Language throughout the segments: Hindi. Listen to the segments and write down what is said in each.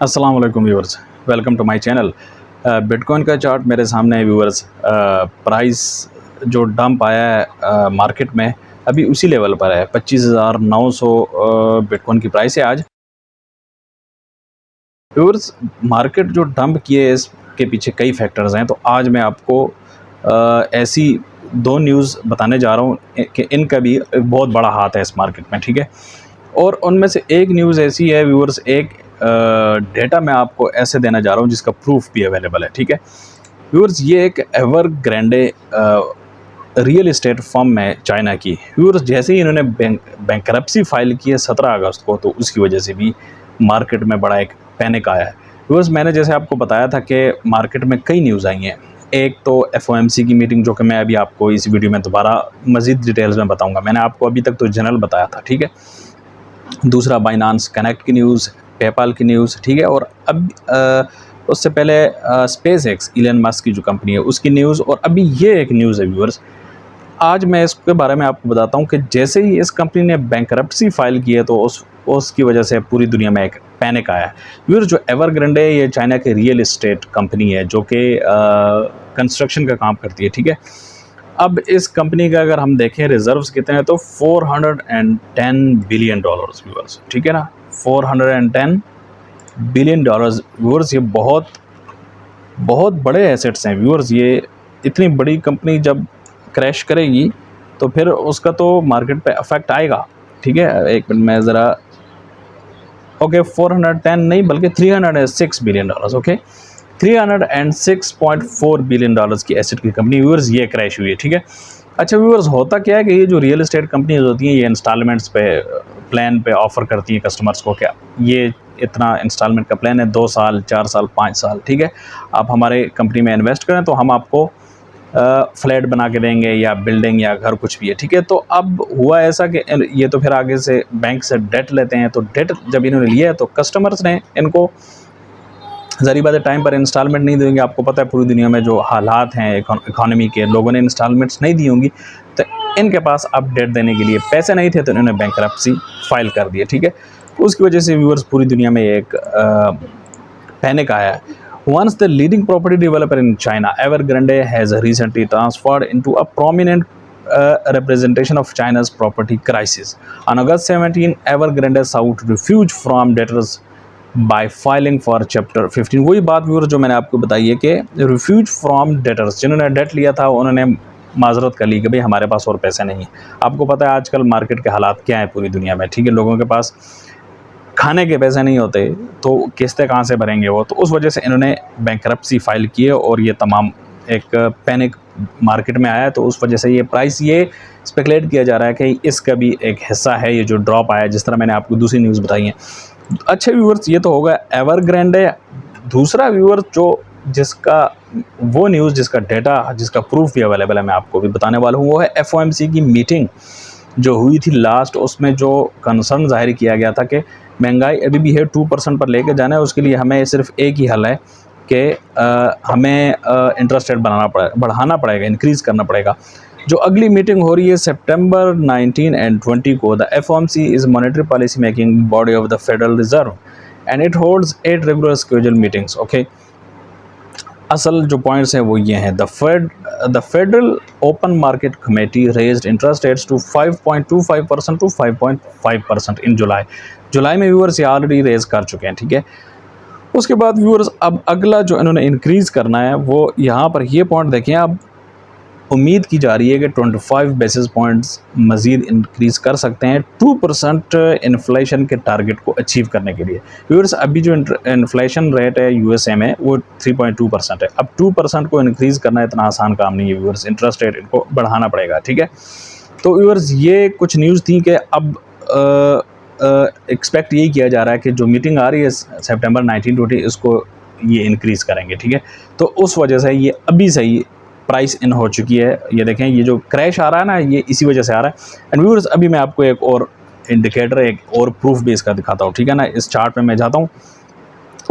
अस्सलाम वालेकुम viewers, welcome to my channel. Bitcoin का चार्ट मेरे सामने है व्यूअर्स। प्राइस जो डंप आया है मार्केट में अभी उसी लेवल पर है। 25,900 बिटकॉइन की प्राइस है आज। व्यूअर्स, मार्केट जो डंप किए है इसके पीछे कई फैक्टर्स हैं, तो आज मैं आपको ऐसी दो न्यूज़ बताने जा रहा हूँ कि इनका भी एक बहुत बड़ा हाथ है इस मार्केट में, ठीक है। और उनमें से एक न्यूज़ ऐसी है व्यूअर्स, एक डेटा मैं आपको ऐसे देना जा रहा हूँ जिसका प्रूफ भी अवेलेबल है, ठीक है। व्यूअर्स, ये एक एवरग्रैंडे रियल इस्टेट फर्म है चाइना की। व्यूअर्स, जैसे ही इन्होंने बैंकरप्सी फाइल की है 17 अगस्त को, तो उसकी वजह से भी मार्केट में बड़ा एक पैनिक आया है। व्यूअर्स, मैंने जैसे आपको बताया था कि मार्केट में कई न्यूज़ आई हैं। एक तो FOMC की मीटिंग, जो कि मैं अभी आपको इस वीडियो में दोबारा मज़ीद डिटेल्स में बताऊंगा। मैंने आपको अभी तक तो जनरल बताया था, ठीक है। दूसरा बाइनांस कनेक्ट की न्यूज़, पेपाल की न्यूज़, ठीक है। और अब उससे पहले स्पेस एक्स, इलन मस्क की जो कंपनी है, उसकी न्यूज़। और अभी ये एक न्यूज़ है व्यूअर्स, आज मैं इसके बारे में आपको बताता हूँ कि जैसे ही इस कंपनी ने बैंकरप्सी फाइल की है तो उसकी वजह से पूरी दुनिया में एक पैनिक आया है। व्यूअर्स, जो एवरग्रैंडे है ये चाइना की रियल इस्टेट कंपनी है जो कि कंस्ट्रक्शन का काम करती है, ठीक है। अब इस कंपनी का अगर हम देखें रिजर्व्स कितने हैं तो $410 बिलियन व्यूअर्स, ठीक है ना। $410 बिलियन व्यूअर्स, ये बहुत बहुत बड़े एसेट्स हैं व्यूअर्स। ये इतनी बड़ी कंपनी जब क्रैश करेगी तो फिर उसका तो मार्केट पे अफेक्ट आएगा, ठीक है। एक मिनट में ज़रा, ओके 410 नहीं बल्कि $306 बिलियन, ओके। $306.4 बिलियन की एसेट की कंपनी व्यूअर्स ये क्रैश हुई है, ठीक है। अच्छा व्यूअर्स, होता क्या है कि ये जो रियल एस्टेट कंपनीज होती हैं ये इंस्टॉलमेंट्स पे प्लान पे ऑफ़र करती हैं कस्टमर्स को, क्या ये इतना इंस्टॉलमेंट का प्लान है 2 साल, 4 साल, 5 साल, ठीक है। आप हमारे कंपनी में इन्वेस्ट करें तो हम आपको फ्लैट बना के देंगे या बिल्डिंग या घर, कुछ भी है, ठीक है। तो अब हुआ ऐसा कि ये तो फिर आगे से बैंक से डेट लेते हैं, तो डेट जब इन्होंने लिया है तो कस्टमर्स ने इनको ज़ाहिर बात है टाइम पर इंस्टॉलमेंट नहीं देंगे। आपको पता है पूरी दुनिया में जो हालात हैं इकॉनमी के, लोगों ने इंस्टॉलमेंट्स नहीं दी होंगी, तो इनके पास अब डेट देने के लिए पैसे नहीं थे, तो इन्होंने बैंकरप्सी फाइल कर दिए, ठीक है। उसकी वजह से व्यूअर्स पूरी दुनिया में एक पैनिक आया है। Once the leading property developer in China, Evergrande has recently transferred into a prominent representation of China's property crisis. On August 17, Evergrande sought refuge from debtors by filing for Chapter 15। वही बात व्यूअर्स जो मैंने आपको बताई है कि रिफ्यूज फ्रॉम डेटर्स, जिन्होंने डेट लिया था उन्होंने माजरत कर ली कि भाई हमारे पास और पैसे नहीं है। आपको पता है आजकल मार्केट के हालात क्या है पूरी दुनिया में, ठीक है। लोगों के पास खाने के पैसे नहीं होते तो किस्तें कहाँ से भरेंगे वो, तो उस वजह से इन्होंने बैंकरप्सी फाइल की है और ये तमाम एक पैनिक मार्केट में आया है। तो उस वजह से ये प्राइस, ये स्पेकुलेट किया जा रहा है कि इसका भी एक हिस्सा है ये जो ड्रॉप आया है, जिस तरह मैंने आपको दूसरी न्यूज़ बताई है। अच्छे व्यूअर्स, ये तो होगा एवरग्रैंडे। दूसरा व्यूअर्स जो जिसका वो न्यूज़ जिसका डेटा जिसका प्रूफ भी अवेलेबल है मैं आपको भी बताने वाला हूँ, वो है FOMC की मीटिंग जो हुई थी लास्ट। उसमें जो कंसर्न जाहिर किया गया था कि महंगाई अभी भी है 2% पर लेके जाना है, उसके लिए हमें सिर्फ एक ही हल है कि हमें इंटरेस्ट रेट बढ़ाना पड़ेगा, इंक्रीज़ करना पड़ेगा। जो अगली मीटिंग हो रही है सितंबर 19 एंड 20 को, the FOMC is monetary policy making body of the Federal Reserve and it holds 8 regular schedule meetings, okay. असल जो पॉइंट्स हैं वो ये हैं, the Federal Open Market Committee raised interest rates to 5.25% to 5.5% in July में व्यूअर्स ये ऑलरेडी रेज कर चुके हैं, ठीक है। उसके बाद व्यूअर्स अब अगला जो इन्होंने इंक्रीज़ करना है वो यहाँ पर ये पॉइंट देखें। अब उम्मीद की जा रही है कि 25 बेसिस पॉइंट्स मज़ीद इंक्रीज़ कर सकते हैं 2% इन्फ्लेशन के टारगेट को अचीव करने के लिए। व्यूअर्स, अभी जो इन्फ्लेशन रेट है USA में वो 3.2% है। अब 2% को इंक्रीज़ करना इतना आसान काम नहीं है व्यूअर्स, इंटरेस्ट रेट इनको बढ़ाना पड़ेगा, ठीक है। तो व्यूअर्स, ये कुछ न्यूज़ थी कि अब एक्सपेक्ट यही किया जा रहा है कि जो मीटिंग आ रही है सितंबर 19-20 इसको ये इंक्रीज़ करेंगे, ठीक है। तो उस वजह से ये अभी सही प्राइस इन हो चुकी है। ये देखें, ये जो क्रैश आ रहा है ना, ये इसी वजह से आ रहा है। एंड व्यूअर्स, अभी मैं आपको एक और इंडिकेटर, एक और प्रूफ भी इसका दिखाता हूँ, ठीक है ना। इस चार्ट में मैं जाता हूँ,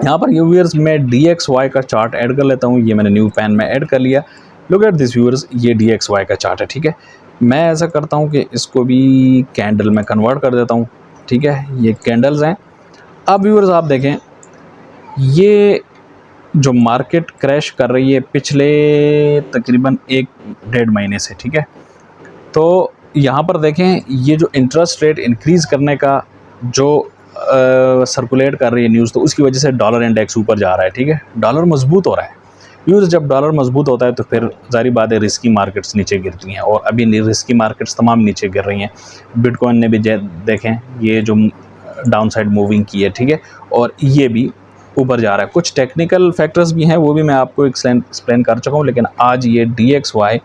यहाँ पर ये व्यूअर्स मैं DXY का चार्ट ऐड कर लेता हूँ। ये मैंने न्यू पैन में ऐड कर लिया। लुक एट दिस व्यूअर्स, ये DXY का चार्ट है, ठीक है। मैं ऐसा करता हूँ कि इसको भी कैंडल में कन्वर्ट कर देता हूँ, ठीक है। ये कैंडल्स हैं। अब व्यूअर्स आप देखें, ये जो मार्केट क्रैश कर रही है पिछले तकरीबन 1-1.5 महीने से, ठीक है। तो यहाँ पर देखें, ये जो इंटरेस्ट रेट इंक्रीज़ करने का जो सर्कुलेट कर रही है न्यूज़, तो उसकी वजह से डॉलर इंडेक्स ऊपर जा रहा है, ठीक है। डॉलर मजबूत हो रहा है। यूज़ जब डॉलर मजबूत होता है तो फिर ज़ाहिर बात है रिस्की मार्केट्स नीचे गिरती हैं, और अभी रिस्की मार्केट्स तमाम नीचे गिर रही हैं। बिटकॉइन ने भी देखें ये जो डाउन साइड मूविंग की है, ठीक है, और ये भी ऊपर जा रहा है। कुछ टेक्निकल फैक्टर्स भी हैं, वो भी मैं आपको एक्सप्लेन कर चुका हूँ, लेकिन आज ये DXY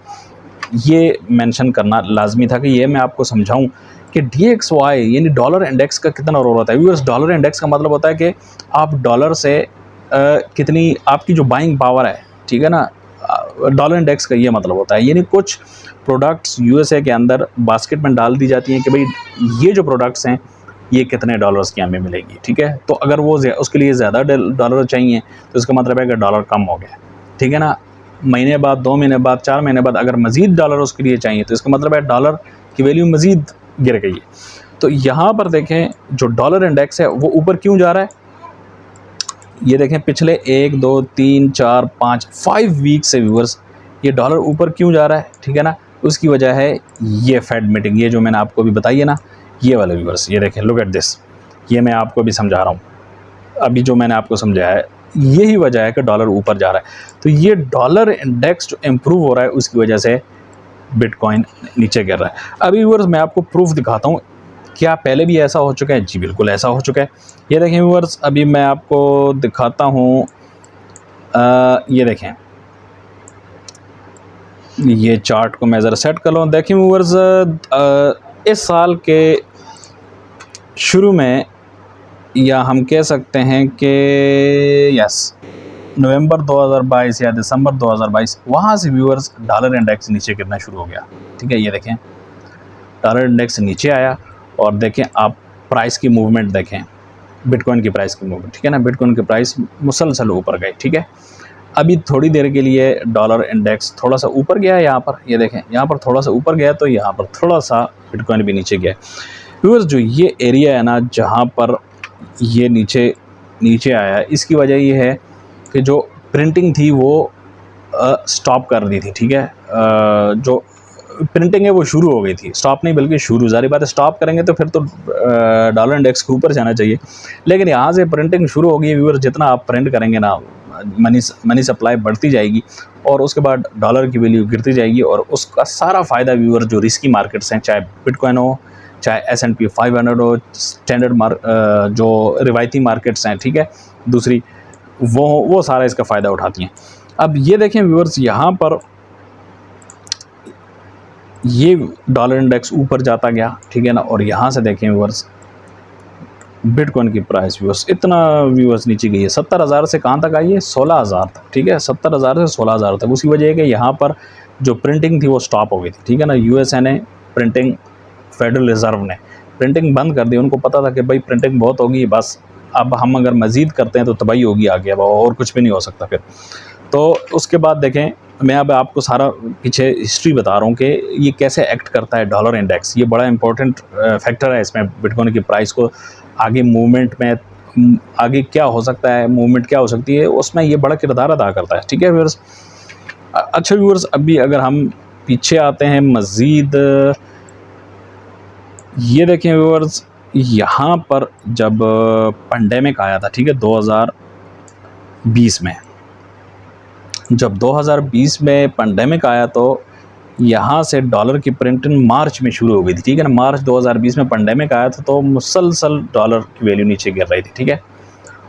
ये मेंशन करना लाजमी था कि ये मैं आपको समझाऊं कि DXY यानी डॉलर इंडेक्स का कितना रोल होता है। व्यूअर्स, डॉलर इंडेक्स का मतलब होता है कि आप डॉलर से कितनी आपकी जो बाइंग पावर है, ठीक है ना, डॉलर इंडेक्स का ये मतलब होता है। यानी कुछ प्रोडक्ट्स USA के अंदर बास्केट में डाल दी जाती हैं कि भाई ये जो प्रोडक्ट्स हैं ये कितने डॉलर्स की हमें मिलेगी, ठीक है। तो अगर वो उसके लिए ज़्यादा डॉलर चाहिए तो इसका मतलब है कि डॉलर कम हो गया, ठीक है ना। महीने बाद, 2 महीने बाद, 4 महीने बाद अगर मज़ीद डॉलर उसके लिए चाहिए तो इसका मतलब है डॉलर की वैल्यू मज़ीद गिर गई है। तो यहाँ पर देखें जो डॉलर इंडेक्स है वो ऊपर क्यों जा रहा है, ये देखें पिछले 1, 2, 3, 4, 5 वीक से व्यूअर्स ये डॉलर ऊपर क्यों जा रहा है, ठीक है ना। उसकी वजह है ये फेड मीटिंग, ये जो मैंने आपको अभी बताई है ना, ये वाले व्यूअर्स, ये देखें, लुक एट दिस, ये मैं आपको भी समझा रहा हूँ। अभी जो मैंने आपको समझाया है यही वजह है कि डॉलर ऊपर जा रहा है। तो ये डॉलर इंडेक्स जो इम्प्रूव हो रहा है उसकी वजह से बिटकॉइन नीचे गिर रहा है। अभी व्यूअर्स मैं आपको प्रूफ दिखाता हूँ, क्या पहले भी ऐसा हो चुका है? जी बिल्कुल ऐसा हो चुका है। ये देखें व्यूअर्स, अभी मैं आपको दिखाता हूँ, ये देखें, ये चार्ट को मैं ज़रा सेट कर लूँ। देखें व्यूअर्स, इस साल के शुरू में, या हम कह सकते हैं कि यस नवंबर 2022 या दिसंबर 2022, वहाँ से व्यूअर्स डॉलर इंडेक्स नीचे गिरना शुरू हो गया, ठीक है। ये देखें डॉलर इंडेक्स नीचे आया, और देखें आप प्राइस की मूवमेंट देखें, बिटकॉइन की प्राइस की मूवमेंट, ठीक है ना। बिटकॉइन की प्राइस मुसलसल ऊपर गई, ठीक है। अभी थोड़ी देर के लिए डॉलर इंडेक्स थोड़ा सा ऊपर गया है, यहाँ पर ये देखें, यहाँ पर थोड़ा सा ऊपर गया, तो यहाँ पर थोड़ा सा बिटकॉइन भी नीचे गया। व्यूअर्स, जो ये एरिया है ना जहाँ पर ये नीचे आया है, इसकी वजह ये है कि जो प्रिंटिंग थी वो स्टॉप कर दी थी, ठीक है। जो प्रिंटिंग है वो शुरू हो गई थी, स्टॉप नहीं बल्कि शुरू। ज़ाहिर बात है स्टॉप करेंगे तो फिर तो डॉलर इंडेक्स के ऊपर जाना चाहिए, लेकिन यहाँ से प्रिंटिंग शुरू हो गई है। व्यूअर, जितना आप प्रिंट करेंगे ना, मनी सप्लाई बढ़ती जाएगी, और उसके बाद डॉलर की वैल्यू गिरती जाएगी, और उसका सारा फ़ायदा व्यूअर जो रिस्की मार्केट्स हैं, चाहे बिटकॉइन हो, चाहे S&P 500 हो, स्टैंडर्ड जो रिवायती मार्केट्स हैं, ठीक है, दूसरी, वो सारा इसका फ़ायदा उठाती हैं। अब ये देखें व्यूअर्स, यहाँ पर ये डॉलर इंडेक्स ऊपर जाता गया, ठीक है ना, और यहाँ से देखें व्यूअर्स बिटकॉइन की प्राइस व्यूअर्स इतना व्यूअर्स नीचे गई है। 70,000 से कहाँ तक आई है? 16,000 तक, ठीक है, 70,000 से 16,000 तक। उसकी वजह है कि यहाँ पर जो प्रिंटिंग थी वो स्टॉप हो गई थी, ठीक है ना। USA ने प्रिंटिंग, फेडरल रिज़र्व ने प्रिंटिंग बंद कर दी। उनको पता था कि भाई प्रिंटिंग बहुत होगी, बस अब हम अगर मज़ीद करते हैं तो तबाही होगी आगे, अब और कुछ भी नहीं हो सकता फिर। तो उसके बाद देखें, मैं अब आपको सारा पीछे हिस्ट्री बता रहा हूँ कि ये कैसे एक्ट करता है डॉलर इंडेक्स। ये बड़ा इंपॉर्टेंट फैक्टर है इसमें बिटकॉइन की प्राइस को आगे मूवमेंट में, आगे क्या हो सकता है, मूवमेंट क्या हो सकती है, उसमें ये बड़ा किरदार अदा करता है, ठीक है व्यूअर्स। अच्छा व्यूअर्स, अभी अगर हम पीछे आते हैं मज़ीद, ये देखें व्यूअर्स, यहाँ पर जब पेंडेमिक आया था, ठीक है, 2020 में, जब 2020 में पेंडेमिक आया तो यहाँ से डॉलर की प्रिंटिंग मार्च में शुरू हो गई थी, ठीक है ना। मार्च 2020 में पेंडेमिक आया था तो मुसलसल डॉलर की वैल्यू नीचे गिर रही थी, ठीक है।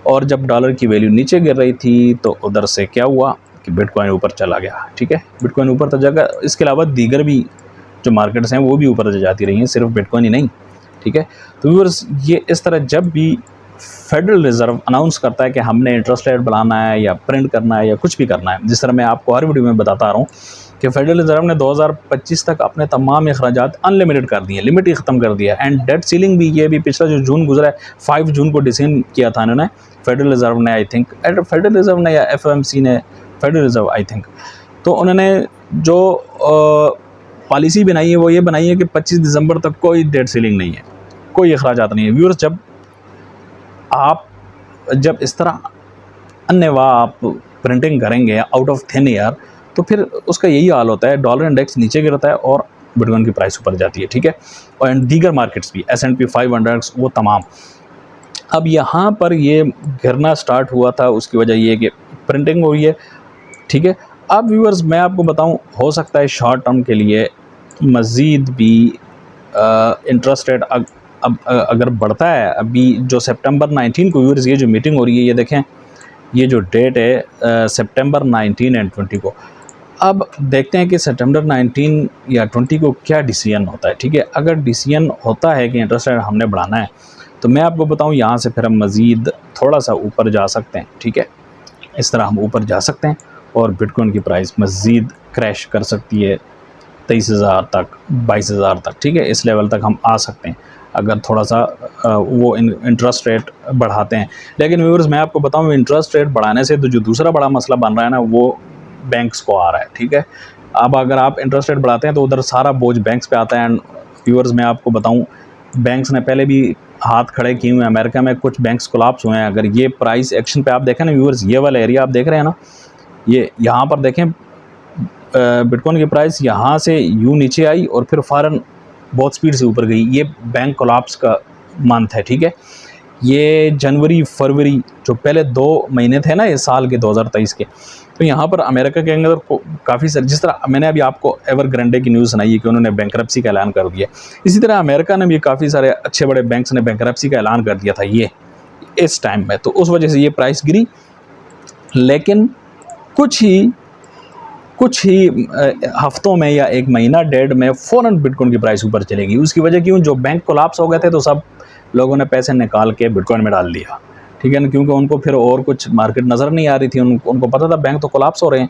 और जब डॉलर की वैल्यू नीचे गिर रही थी तो उधर से क्या हुआ कि बिटकॉइन ऊपर चला गया, ठीक है। बिटकॉइन ऊपर तो जगह, इसके अलावा दीगर भी जो मार्केट्स हैं वो भी ऊपर जाती रही हैं, सिर्फ बिटकॉइन ही नहीं, ठीक है। तो व्यूअर्स, ये इस तरह जब भी फेडरल रिज़र्व अनाउंस करता है कि हमने इंटरेस्ट रेट बढ़ाना है या प्रिंट करना है या कुछ भी करना है, जिस तरह मैं आपको हर वीडियो में बताता आ रहा हूँ कि फेडरल रिज़र्व ने 2025 तक अपने तमाम अखराजात अनलिमिटेड कर दिए, लिमिट ही ख़त्म कर दिया। एंड डेट सीलिंग भी, ये भी पिछला जो जून गुजरा है, 5 जून को डिसीजन किया था इन्होंने, फेडरल रिज़र्व ने, आई थिंक फेडरल रिज़र्व ने या FOMC ने, फेडरल रिज़र्व आई थिंक, तो उन्होंने जो पॉलिसी बनाई है वो ये बनाई है कि 25 दिसंबर तक कोई डेट सीलिंग नहीं है, कोई अखराजात नहीं है। व्यूअर्स, जब इस तरह अन्यवा आप प्रिंटिंग करेंगे आउट ऑफ थिन एयर, तो फिर उसका यही हाल होता है, डॉलर इंडेक्स नीचे गिरता है और बिटकॉइन की प्राइस ऊपर जाती है, ठीक है। और दीगर मार्केट्स भी S&P 500 वो तमाम। अब यहाँ पर ये गिरना स्टार्ट हुआ था, उसकी वजह ये कि प्रिंटिंग हुई है, ठीक है। अब व्यूअर्स मैं आपको बताऊँ, हो सकता है शॉर्ट टर्म के लिए मज़ीद भी इंटरेस्ट रेट अब अगर बढ़ता है, अभी जो सितंबर 19 को व्यूअर्स ये जो मीटिंग हो रही है, ये देखें, ये जो डेट है सितंबर 19 एंड 20 को। अब देखते हैं कि सितंबर 19 या 20 को क्या डिसीजन होता है, ठीक है। अगर डिसीजन होता है कि इंटरेस्ट रेट हमने बढ़ाना है, तो मैं आपको बताऊं यहाँ से फिर हम मज़ीद थोड़ा सा ऊपर जा सकते हैं, ठीक है। इस तरह हम ऊपर जा सकते हैं और बिटकॉइन की प्राइस मज़ीद क्रैश कर सकती है 23,000 तक, 22,000 तक, ठीक है। इस लेवल तक हम आ सकते हैं अगर थोड़ा सा वो इंटरेस्ट रेट बढ़ाते हैं। लेकिन व्यूअर्स मैं आपको बताऊं, इंटरेस्ट रेट बढ़ाने से तो जो दूसरा बड़ा मसला बन रहा है ना, वो बैंक्स को आ रहा है, ठीक है। अब अगर आप इंटरेस्ट रेट बढ़ाते हैं तो उधर सारा बोझ बैंक्स पे आता है। एंड व्यूअर्स मैं आपको बताऊं, बैंक्स ने पहले भी हाथ खड़े किए हुए हैं, अमेरिका में कुछ बैंक्स कोलैप्स हुए हैं। अगर ये प्राइस एक्शन पे आप देखें ना व्यूअर्स, ये वाला एरिया आप देख रहे हैं ना, ये यहाँ पर देखें, बिटकॉइन की प्राइस यहाँ से यूँ नीचे आई और फिर फ़ौरन बहुत स्पीड से ऊपर गई। ये बैंक कोलैप्स का मंथ है, ठीक है। ये जनवरी फरवरी जो पहले 2 महीने थे ना इस साल के 2023 के, तो यहाँ पर अमेरिका के अंदर काफ़ी सारे, जिस तरह मैंने अभी आपको एवरग्रांडे की न्यूज़ सुनाई है कि उन्होंने बैंकरप्सी का ऐलान कर दिया, इसी तरह अमेरिका ने भी काफ़ी सारे अच्छे बड़े बैंक्स ने बैंकरप्सी का ऐलान कर दिया था ये इस टाइम में, तो उस वजह से ये प्राइस गिरी। लेकिन कुछ ही हफ्तों में या 1 महीना डेढ़ में फ़ौरन बिटकॉइन की प्राइस ऊपर चलेगी। उसकी वजह क्यों, जो बैंक कोलैप्स हो गए थे तो सब लोगों ने पैसे निकाल के बिटकॉइन में डाल दिया, ठीक है ना, क्योंकि उनको फिर और कुछ मार्केट नज़र नहीं आ रही थी। उनको पता था बैंक तो कोलैप्स हो रहे हैं,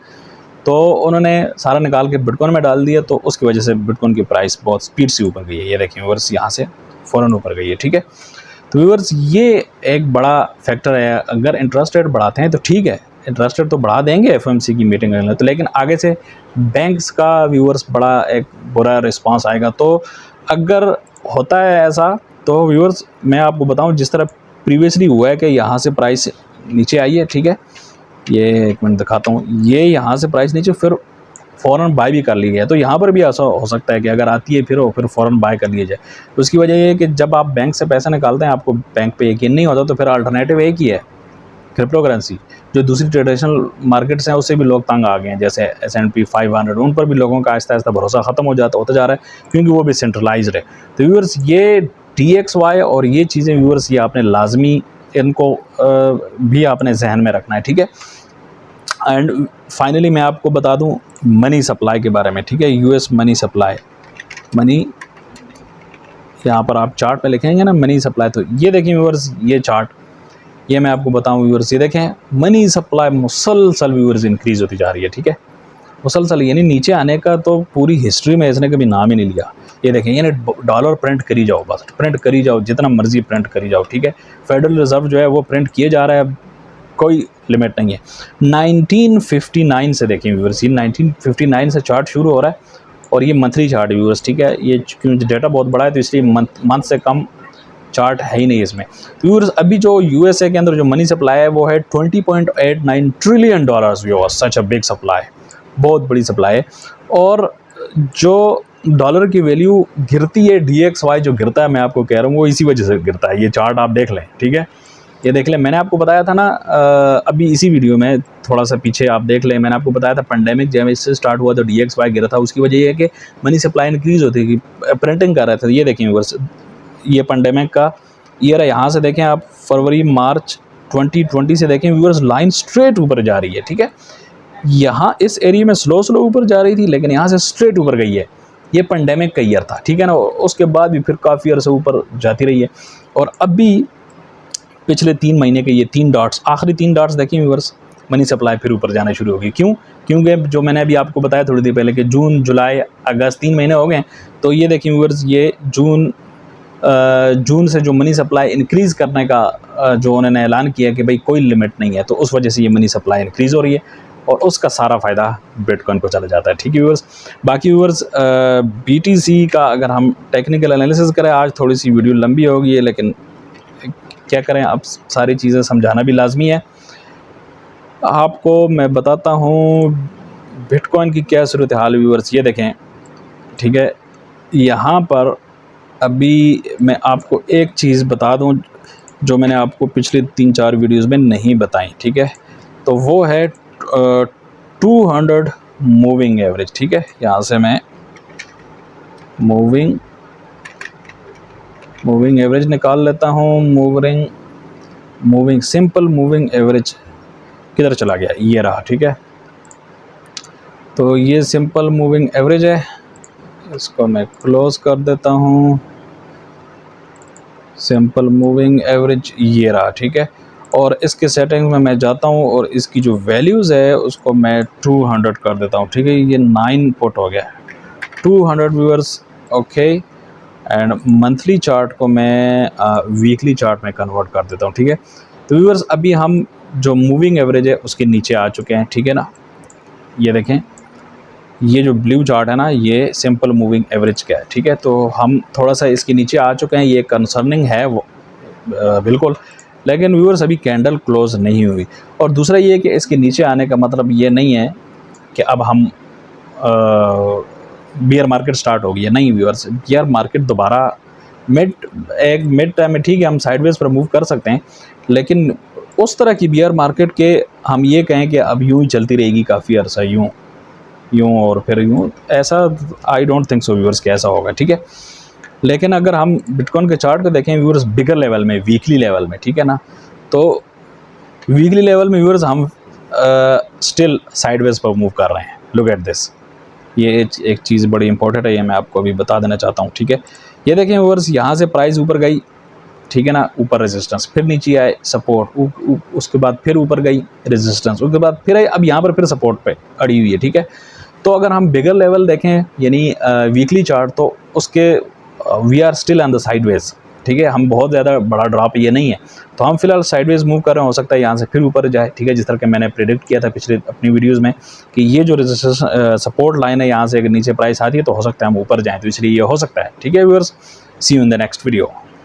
तो उन्होंने सारा निकाल के बिटकॉइन में डाल दिया, तो उसकी वजह से बिटकॉइन की प्राइस बहुत स्पीड से ऊपर गई है। ये देखिए व्यूअर्स, यहाँ से फ़ौरन ऊपर गई है, ठीक है। तो व्यूअर्स ये एक बड़ा फैक्टर है। अगर इंटरेस्ट रेट बढ़ाते हैं तो ठीक है, इंटरेस्ट रेट तो बढ़ा देंगे FOMC की मीटिंग में, तो लेकिन आगे से बैंक्स का व्यूअर्स बड़ा एक बुरा रिस्पांस आएगा। तो अगर होता है ऐसा, तो व्यूअर्स मैं आपको बताऊं, जिस तरह प्रीवियसली हुआ है कि यहाँ से प्राइस नीचे आई है, ठीक है, ये 1 मिनट दिखाता हूँ, ये यहाँ से प्राइस नीचे फिर फ़ौरन बाय भी कर ली गया, तो यहाँ पर भी ऐसा हो सकता है कि अगर आती है फिर फ़ौरन बाय कर लिया जाए। तो उसकी वजह ये है कि जब आप बैंक से पैसा निकालते हैं, आपको बैंक पे यकीन नहीं होता, तो फिर अल्टरनेटिव एक ही है, क्रिप्टो करेंसी। जो दूसरी ट्रेडिशनल मार्केट्स हैं उससे भी लोग तंग आ गए हैं, जैसे S&P 500, उन पर भी लोगों का आहिस्ता आहिस्ता भरोसा ख़त्म होता जा रहा है, क्योंकि वो भी सेंट्रलाइज्ड है। तो व्यूअर्स ये DXY और ये चीज़ें व्यूअर्स, ये आपने लाजमी इनको भी आपने जहन में रखना है, ठीक है। एंड फाइनली मैं आपको बता दूं मनी सप्लाई के बारे में, ठीक है। US मनी सप्लाई, मनी, यहाँ पर आप चार्ट पे लिखेंगे ना मनी सप्लाई, तो ये देखिए व्यूअर्स, ये चार्ट, ये मैं आपको बताऊं व्यूअर्स, ये देखें मनी सप्लाई मुसलसल व्यूअर्स इंक्रीज़ होती जा रही है, ठीक है। मुसलसल यानी नीचे आने का तो पूरी हिस्ट्री में इसने कभी नाम ही नहीं लिया। ये देखें, यानी डॉलर प्रिंट करी जाओ, बस प्रिंट करी जाओ, जितना मर्जी प्रिंट करी जाओ, ठीक है। फेडरल रिजर्व जो है वो प्रिंट किए जा रहा है, कोई लिमिट नहीं है। 1959 से देखें व्यूअर्स, ये 1959 से चार्ट शुरू हो रहा है और ये मंथली चार्ट व्यूअर्स, ठीक है। ये क्योंकि डेटा बहुत बड़ा है तो इसलिए मंथ से कम चार्ट है ही नहीं इसमें। तो व्यूअर्स अभी जो USA के अंदर जो मनी सप्लाई है वो है $20.89 trillion viewers, such a big supply, बहुत बड़ी सप्लाई है। और जो डॉलर की वैल्यू गिरती है, DXY जो गिरता है, मैं आपको कह रहा हूँ वो इसी वजह से गिरता है। ये चार्ट आप देख लें, ठीक है, ये देख लें। मैंने आपको बताया था ना अभी इसी वीडियो में, थोड़ा सा पीछे आप देख लें, मैंने आपको बताया था पेंडेमिक जब इससे स्टार्ट हुआ तो DXY गिरा था। उसकी वजह ये है कि मनी सप्लाई इंक्रीज़ होती है, प्रिंटिंग कर रहे थे। ये देखें व्यूअर्स, ये पेंडेमिक का ईयर है, यहाँ से देखें आप फरवरी मार्च 2020 से देखें व्यूअर्स, लाइन स्ट्रेट ऊपर जा रही है, ठीक है। यहाँ इस एरिया में स्लो ऊपर जा रही थी, लेकिन यहाँ से स्ट्रेट ऊपर गई है। ये पेंडेमिक का ईयर था, ठीक है ना। उसके बाद भी फिर काफ़ी अर्से ऊपर जाती रही है। और अभी पिछले 3 महीने के ये 3 डॉट्स, आखिरी 3 डॉट्स देखिए व्यूअर्स, मनी सप्लाई फिर ऊपर जाना शुरू होगी। क्यों? क्योंकि जो मैंने अभी आपको बताया थोड़ी देर पहले कि जून, जुलाई, अगस्त 3 महीने हो गए। तो ये देखिए व्यूअर्स, ये जून से जो मनी सप्लाई इंक्रीज़ करने का जो उन्होंने ऐलान किया कि भाई कोई लिमिट नहीं है, तो उस वजह से ये मनी सप्लाई इंक्रीज़ हो रही है और उसका सारा फ़ायदा बिटकॉइन को चला जाता है, ठीक है व्यूअर्स। बाकी व्यूअर्स BTC का अगर हम टेक्निकल एनालिसिस करें, आज थोड़ी सी वीडियो लंबी होगी है, लेकिन क्या करें, अब सारी चीज़ें समझाना भी लाजमी है। आपको मैं बताता हूँ बिटकॉइन की क्या सूरत हाल व्यूअर्स, ये देखें, ठीक है। यहाँ पर अभी मैं आपको एक चीज़ बता दूँ जो मैंने आपको पिछले 3-4 वीडियोज़ में नहीं बताई, ठीक है। तो वो है 200 मूविंग एवरेज, ठीक है। यहाँ से मैं मूविंग एवरेज निकाल लेता हूँ। मूविंग सिंपल मूविंग एवरेज किधर चला गया, ये रहा, ठीक है। तो ये सिंपल मूविंग एवरेज है, इसको मैं क्लोज कर देता हूँ। सिंपल मूविंग एवरेज ये रहा, ठीक है। और इसके सेटिंग्स में मैं जाता हूँ और इसकी जो वैल्यूज़ है उसको मैं 200 कर देता हूँ, ठीक है। ये 9 पुट हो गया 200 viewers, okay. And monthly chart को मैं वीकली चार्ट में कन्वर्ट कर देता हूँ, ठीक है। तो व्यूअर्स अभी हम जो मूविंग एवरेज है उसके नीचे आ चुके हैं, ठीक है ना। ये देखें, ये जो ब्लू चार्ट है ना, ये सिंपल मूविंग एवरेज का है, ठीक है। तो हम थोड़ा सा इसके नीचे आ चुके हैं, ये कंसर्निंग है वो बिल्कुल। लेकिन व्यूअर्स अभी कैंडल क्लोज नहीं हुई। और दूसरा ये कि इसके नीचे आने का मतलब ये नहीं है कि अब हम बियर मार्केट स्टार्ट हो गई है, नहीं व्यूअर्स। बियर मार्केट दोबारा मिड टाइम में, ठीक है, हम साइडवेज पर मूव कर सकते हैं, लेकिन उस तरह की बियर मार्केट के हम ये कहें कि अब यूँ ही चलती रहेगी काफ़ी अरसा, यूँ और फिर यूँ, ऐसा I don't think so viewers कि ऐसा होगा, ठीक है। लेकिन अगर हम बिटकॉइन के चार्ट को देखें व्यूअर्स बिगर लेवल में, वीकली लेवल में, ठीक है ना, तो वीकली लेवल में व्यूअर्स हम स्टिल साइडवेज पर मूव कर रहे हैं। लुक एट दिस, ये एक चीज़ बड़ी इंपॉर्टेंट है, ये मैं आपको अभी बता देना चाहता हूँ, ठीक है। ये देखें व्यूअर्स, यहाँ से प्राइस ऊपर गई, ठीक है ना, ऊपर रेजिस्टेंस, फिर नीचे आए सपोर्ट, उसके बाद फिर ऊपर गई रेजिस्टेंस, उसके बाद फिर अब यहाँ पर फिर सपोर्ट पे अड़ी हुई है, ठीक है। तो अगर हम बिगर लेवल देखें यानी वीकली चार्ट, तो उसके we are still on the sideways, ठीक है। हम बहुत ज़्यादा बड़ा ड्रॉप ये नहीं है, तो हम फिलहाल साइडवेज मूव कर रहे हैं। हो सकता है यहाँ से फिर ऊपर जाए, ठीक है, जिस तरह के मैंने प्रेडिक्ट किया था पिछले अपनी वीडियोज़ में कि ये जो रेजिस्टेंस सपोर्ट लाइन है, यहाँ से अगर नीचे प्राइस आती है तो हो सकता है हम ऊपर जाएँ, तो इसलिए ये हो सकता है, ठीक है viewers. See you in the next video.